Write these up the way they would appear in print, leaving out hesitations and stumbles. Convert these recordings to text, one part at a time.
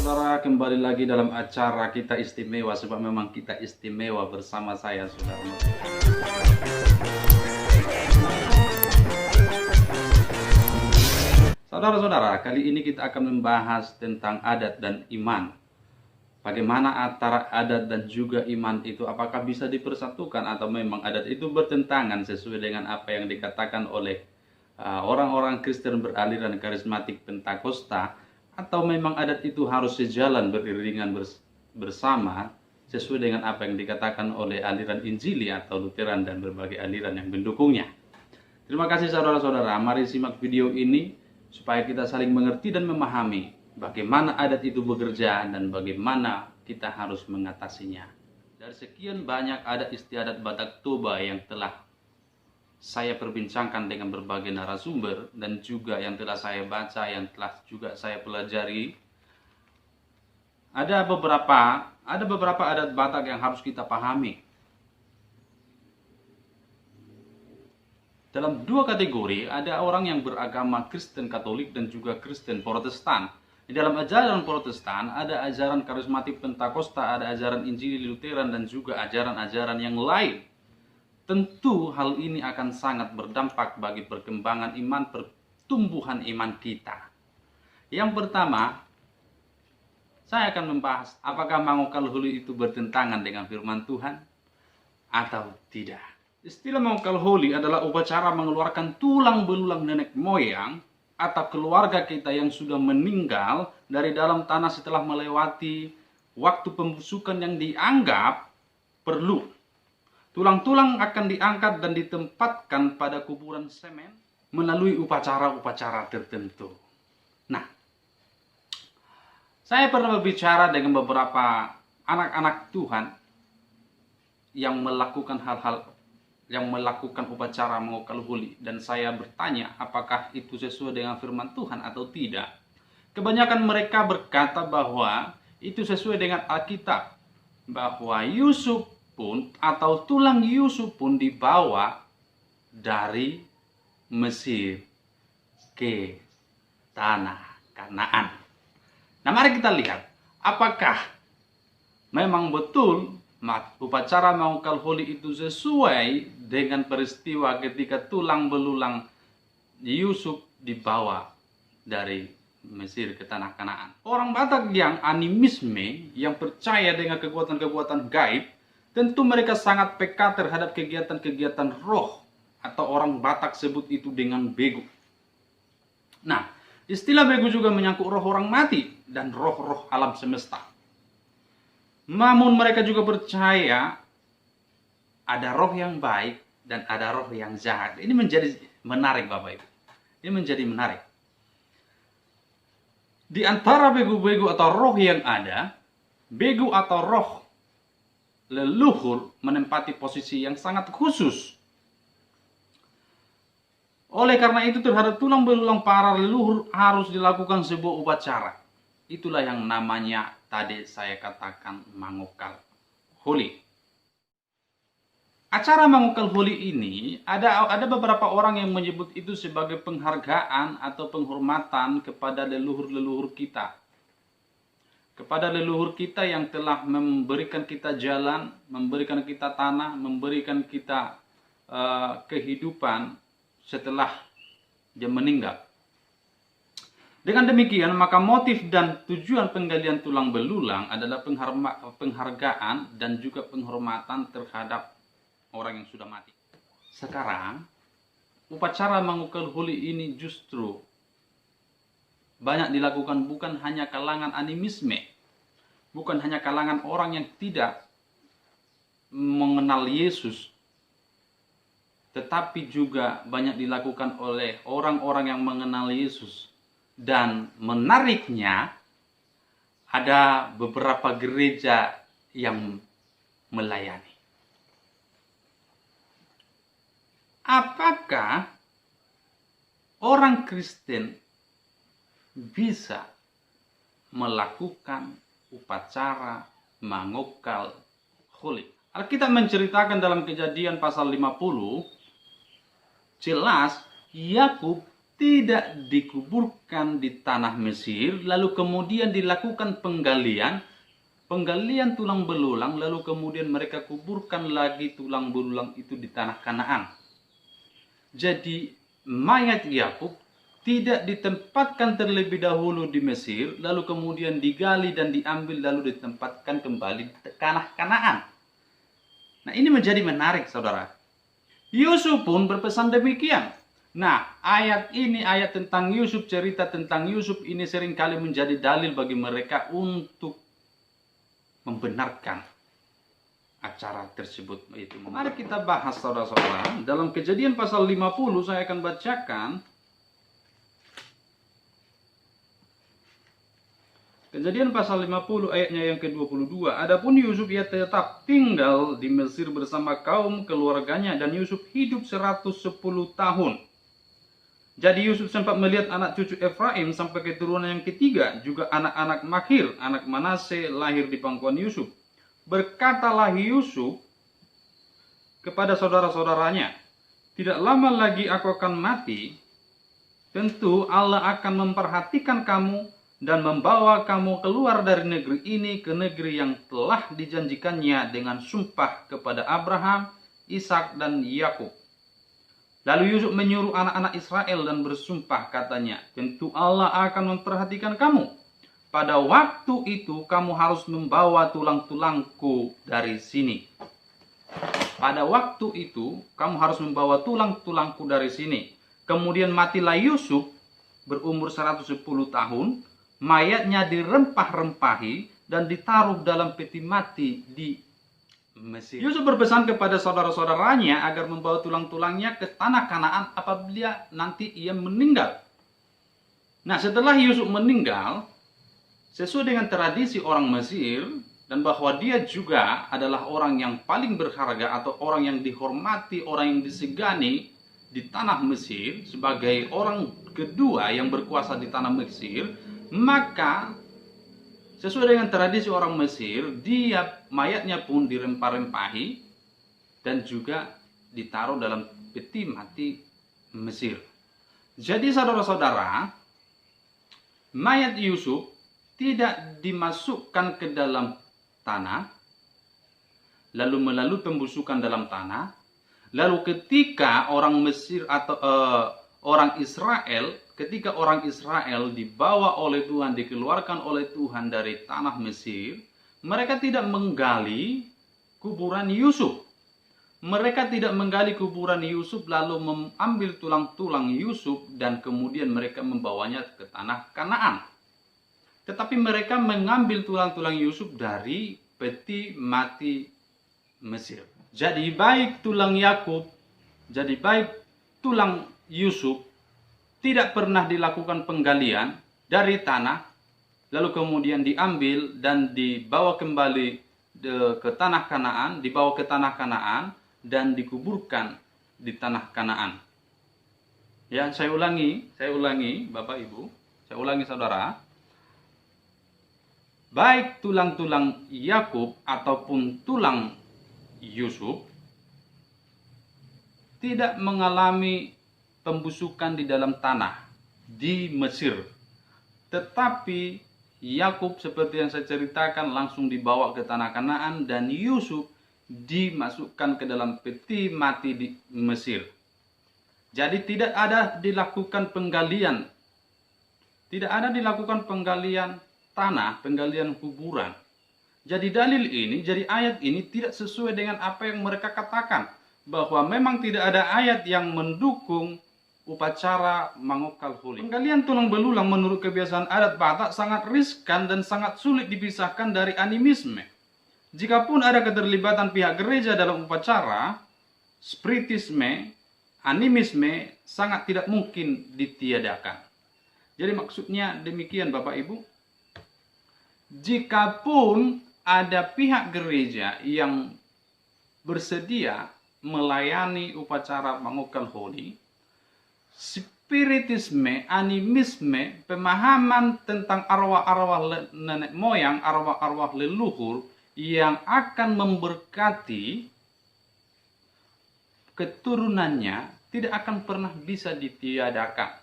Saudara, kembali lagi dalam acara kita istimewa, sebab memang kita istimewa bersama saya, saudara. Saudara-saudara, kali ini kita akan membahas tentang adat dan iman. Bagaimana antara adat dan juga iman itu, apakah bisa dipersatukan atau memang adat itu bertentangan sesuai dengan apa yang dikatakan oleh orang-orang Kristen beraliran karismatik Pentakosta, atau memang adat itu harus sejalan beriringan bersama sesuai dengan apa yang dikatakan oleh aliran Injili atau Lutheran dan berbagai aliran yang mendukungnya. Terima kasih saudara-saudara, mari simak video ini supaya kita saling mengerti dan memahami bagaimana adat itu bekerja dan bagaimana kita harus mengatasinya. Dari sekian banyak adat istiadat Batak Toba yang telah saya perbincangkan dengan berbagai narasumber dan juga yang telah saya baca, yang telah juga saya pelajari, ada beberapa adat Batak yang harus kita pahami. Dalam dua kategori, ada orang yang beragama Kristen Katolik dan juga Kristen Protestan. Di dalam ajaran Protestan ada ajaran karismatik Pentakosta, ada ajaran Injili Lutheran dan juga ajaran-ajaran yang lain. Tentu hal ini akan sangat berdampak bagi perkembangan iman, pertumbuhan iman kita. Yang pertama, saya akan membahas apakah mangokal huli itu bertentangan dengan firman Tuhan atau tidak. Istilah mangokal huli adalah upacara mengeluarkan tulang belulang nenek moyang atau keluarga kita yang sudah meninggal dari dalam tanah setelah melewati waktu pembusukan yang dianggap perlu. Tulang-tulang akan diangkat dan ditempatkan pada kuburan semen melalui upacara-upacara tertentu. Nah, saya pernah berbicara dengan beberapa anak-anak Tuhan yang melakukan upacara mangokal huli, dan saya bertanya apakah itu sesuai dengan firman Tuhan atau tidak. Kebanyakan mereka berkata bahwa itu sesuai dengan Alkitab, bahwa Yusuf pun atau tulang Yusuf pun dibawa dari Mesir ke tanah Kanaan. Nah, mari kita lihat apakah memang betul upacara mangokal huli itu sesuai dengan peristiwa ketika tulang belulang Yusuf dibawa dari Mesir ke tanah Kanaan. Orang Batak yang animisme, yang percaya dengan kekuatan-kekuatan gaib, tentu mereka sangat peka terhadap kegiatan-kegiatan roh, atau orang Batak sebut itu dengan begu. Nah, istilah begu juga menyangkut roh orang mati dan roh-roh alam semesta. Namun mereka juga percaya ada roh yang baik dan ada roh yang jahat. Ini menjadi menarik Bapak Ibu. Ini menjadi menarik. Di antara begu-begu atau roh yang ada, begu atau roh leluhur menempati posisi yang sangat khusus. Oleh karena itu terhadap tulang belulang para leluhur harus dilakukan sebuah upacara. Itulah yang namanya tadi saya katakan mangokal huli. Acara mangokal huli ini ada beberapa orang yang menyebut itu sebagai penghargaan atau penghormatan kepada leluhur-leluhur kita. Kepada leluhur kita yang telah memberikan kita jalan, memberikan kita tanah, memberikan kita kehidupan setelah dia meninggal. Dengan demikian, maka motif dan tujuan penggalian tulang belulang adalah penghargaan dan juga penghormatan terhadap orang yang sudah mati. Sekarang, upacara mangokal huli ini justru banyak dilakukan bukan hanya kalangan animisme, bukan hanya kalangan orang yang tidak mengenal Yesus, tetapi juga banyak dilakukan oleh orang-orang yang mengenal Yesus. Dan menariknya, ada beberapa gereja yang melayani. Apakah orang Kristen bisa melakukan upacara mangokal huli? Alkitab menceritakan dalam Kejadian pasal 50, jelas Yakub tidak dikuburkan di tanah Mesir, lalu kemudian dilakukan penggalian tulang belulang, lalu kemudian mereka kuburkan lagi tulang belulang itu di tanah Kanaan. Jadi mayat Yakub tidak ditempatkan terlebih dahulu di Mesir, lalu kemudian digali dan diambil lalu ditempatkan kembali di tanah Kanaan. Nah, ini menjadi menarik, saudara. Yusuf pun berpesan demikian. Nah, ayat ini, ayat tentang Yusuf, cerita tentang Yusuf ini seringkali menjadi dalil bagi mereka untuk membenarkan acara tersebut. Mari kita bahas, saudara-saudara. Dalam Kejadian pasal 50, saya akan bacakan Kejadian pasal 50 ayatnya yang ke-22. Adapun Yusuf, ia tetap tinggal di Mesir bersama kaum keluarganya, dan Yusuf hidup 110 tahun. Jadi Yusuf sempat melihat anak cucu Efraim sampai keturunan yang ketiga, juga anak-anak Makhir, anak Manase lahir di pangkuan Yusuf. Berkatalah Yusuf kepada saudara-saudaranya, tidak lama lagi aku akan mati, tentu Allah akan memperhatikan kamu dan membawa kamu keluar dari negeri ini ke negeri yang telah dijanjikannya dengan sumpah kepada Abraham, Ishak, dan Yakub. Lalu Yusuf menyuruh anak-anak Israel dan bersumpah, katanya, tentu Allah akan memperhatikan kamu. Pada waktu itu kamu harus membawa tulang-tulangku dari sini. Pada waktu itu kamu harus membawa tulang-tulangku dari sini. Kemudian matilah Yusuf berumur 110 tahun. Mayatnya dirempah-rempahi dan ditaruh dalam peti mati di Mesir. Yusuf berpesan kepada saudara-saudaranya agar membawa tulang-tulangnya ke tanah Kanaan apabila nanti ia meninggal. Nah, setelah Yusuf meninggal, sesuai dengan tradisi orang Mesir, dan bahwa dia juga adalah orang yang paling berharga atau orang yang dihormati, orang yang disegani di tanah Mesir sebagai orang kedua yang berkuasa di tanah Mesir, maka sesuai dengan tradisi orang Mesir, dia mayatnya pun dirempah-rempahi dan juga ditaruh dalam peti mati Mesir. Jadi saudara-saudara, mayat Yusuf tidak dimasukkan ke dalam tanah, lalu melalui pembusukan dalam tanah, lalu ketika orang Mesir atau orang Israel, ketika orang Israel dibawa oleh Tuhan, dikeluarkan oleh Tuhan dari tanah Mesir, mereka tidak menggali kuburan Yusuf. Mereka tidak menggali kuburan Yusuf lalu mengambil tulang-tulang Yusuf dan kemudian mereka membawanya ke tanah Kanaan. Tetapi mereka mengambil tulang-tulang Yusuf dari peti mati Mesir. Jadi baik tulang Yakub, jadi baik tulang Yusuf tidak pernah dilakukan penggalian dari tanah, lalu kemudian diambil dan dibawa kembali ke tanah Kanaan, dibawa ke tanah Kanaan dan dikuburkan di tanah Kanaan. Ya, saya ulangi Bapak Ibu, saya ulangi saudara. Baik tulang-tulang Yakub ataupun tulang Yusuf tidak mengalami pembusukan di dalam tanah di Mesir, tetapi Yakub seperti yang saya ceritakan langsung dibawa ke tanah Kanaan dan Yusuf dimasukkan ke dalam peti mati di Mesir. Jadi tidak ada dilakukan penggalian, tanah, penggalian kuburan. Jadi dalil ini, jadi ayat ini tidak sesuai dengan apa yang mereka katakan, bahwa memang tidak ada ayat yang mendukung upacara mangokal huli. Penggalian tulang belulang menurut kebiasaan adat Batak sangat riskan dan sangat sulit dipisahkan dari animisme. Jikapun ada keterlibatan pihak gereja dalam upacara, spiritisme, animisme sangat tidak mungkin ditiadakan. Jadi maksudnya demikian Bapak Ibu. Jikapun ada pihak gereja yang bersedia melayani upacara mangokal holi, spiritisme, animisme, pemahaman tentang arwah-arwah nenek moyang, arwah-arwah leluhur yang akan memberkati keturunannya tidak akan pernah bisa ditiadakan.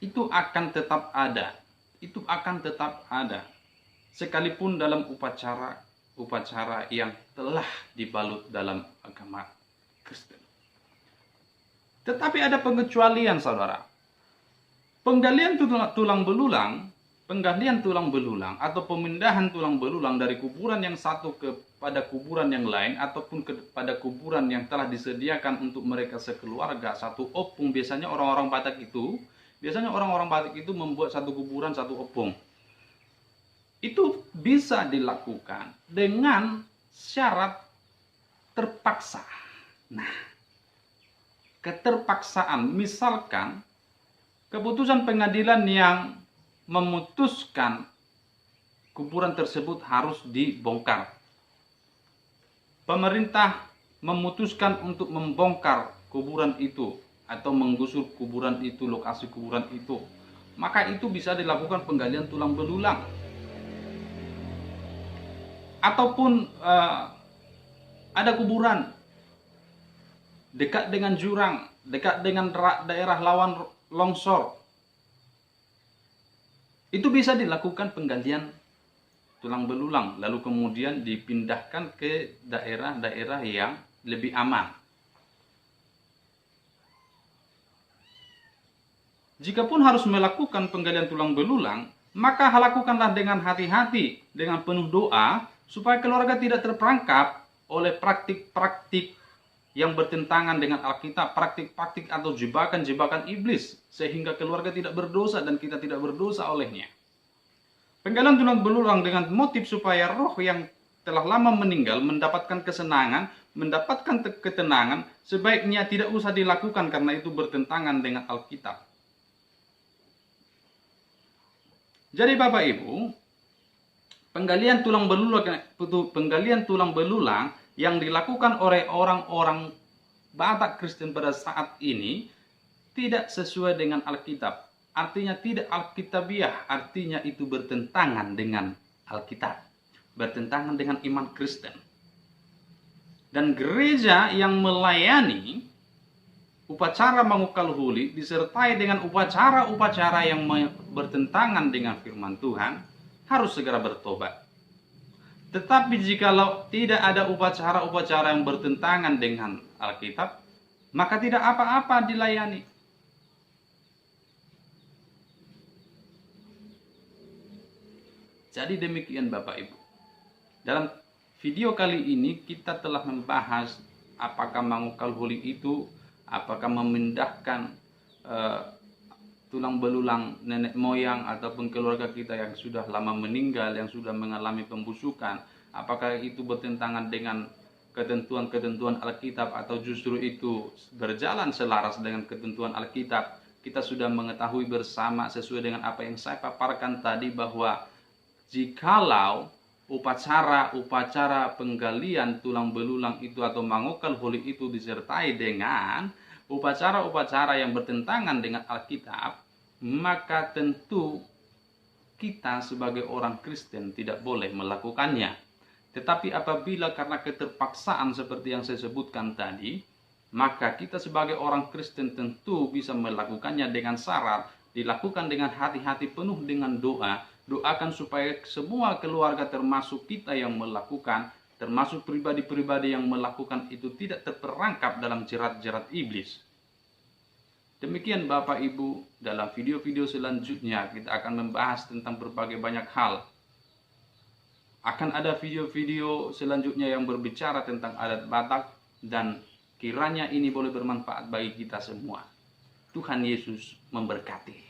itu akan tetap ada. Itu akan tetap ada. Sekalipun dalam upacara yang telah dibalut dalam agama Kristen. Tetapi ada pengecualian, saudara. Penggalian tulang belulang atau pemindahan tulang belulang dari kuburan yang satu kepada kuburan yang lain ataupun kepada kuburan yang telah disediakan untuk mereka sekeluarga, satu opung. Biasanya orang-orang Batak itu membuat satu kuburan, satu opung. Itu bisa dilakukan dengan syarat terpaksa. Nah, keterpaksaan, misalkan keputusan pengadilan yang memutuskan kuburan tersebut harus dibongkar. Pemerintah memutuskan untuk membongkar kuburan itu atau menggusur kuburan itu, lokasi kuburan itu, maka itu bisa dilakukan penggalian tulang belulang. Ataupun ada kuburan dekat dengan jurang, dekat dengan daerah rawan longsor, itu bisa dilakukan penggalian tulang belulang, lalu kemudian dipindahkan ke daerah-daerah yang lebih aman. Jikapun harus melakukan penggalian tulang belulang, maka lakukanlah dengan hati-hati, dengan penuh doa, supaya keluarga tidak terperangkap oleh praktik-praktik yang bertentangan dengan Alkitab, praktik-praktik atau jebakan-jebakan iblis, sehingga keluarga tidak berdosa dan kita tidak berdosa olehnya. Penggalian tulang belulang dengan motif supaya roh yang telah lama meninggal mendapatkan kesenangan, mendapatkan ketenangan, sebaiknya tidak usah dilakukan karena itu bertentangan dengan Alkitab. Jadi Bapak Ibu, penggalian tulang belulang yang dilakukan oleh orang-orang Batak Kristen pada saat ini tidak sesuai dengan Alkitab. Artinya tidak Alkitabiah, artinya itu bertentangan dengan Alkitab, bertentangan dengan iman Kristen. Dan gereja yang melayani upacara mangukal huli disertai dengan upacara-upacara yang bertentangan dengan firman Tuhan harus segera bertobat. Tetapi jikalau tidak ada upacara-upacara yang bertentangan dengan Alkitab, maka tidak apa-apa dilayani. Jadi demikian Bapak Ibu. Dalam video kali ini kita telah membahas apakah mangukal huli itu, apakah memindahkan tulang belulang nenek moyang ataupun keluarga kita yang sudah lama meninggal, yang sudah mengalami pembusukan, apakah itu bertentangan dengan ketentuan-ketentuan Alkitab atau justru itu berjalan selaras dengan ketentuan Alkitab. Kita sudah mengetahui bersama sesuai dengan apa yang saya paparkan tadi, bahwa jikalau upacara penggalian tulang belulang itu atau mangukal huli itu disertai dengan upacara-upacara yang bertentangan dengan Alkitab, maka tentu kita sebagai orang Kristen tidak boleh melakukannya. Tetapi apabila karena keterpaksaan seperti yang saya sebutkan tadi, maka kita sebagai orang Kristen tentu bisa melakukannya dengan syarat dilakukan dengan hati-hati, penuh dengan doa. Doakan supaya semua keluarga termasuk kita yang melakukan, termasuk pribadi-pribadi yang melakukan itu tidak terperangkap dalam jerat-jerat iblis. Demikian Bapak Ibu, dalam video-video selanjutnya kita akan membahas tentang berbagai banyak hal. Akan ada video-video selanjutnya yang berbicara tentang adat Batak, dan kiranya ini boleh bermanfaat bagi kita semua. Tuhan Yesus memberkati.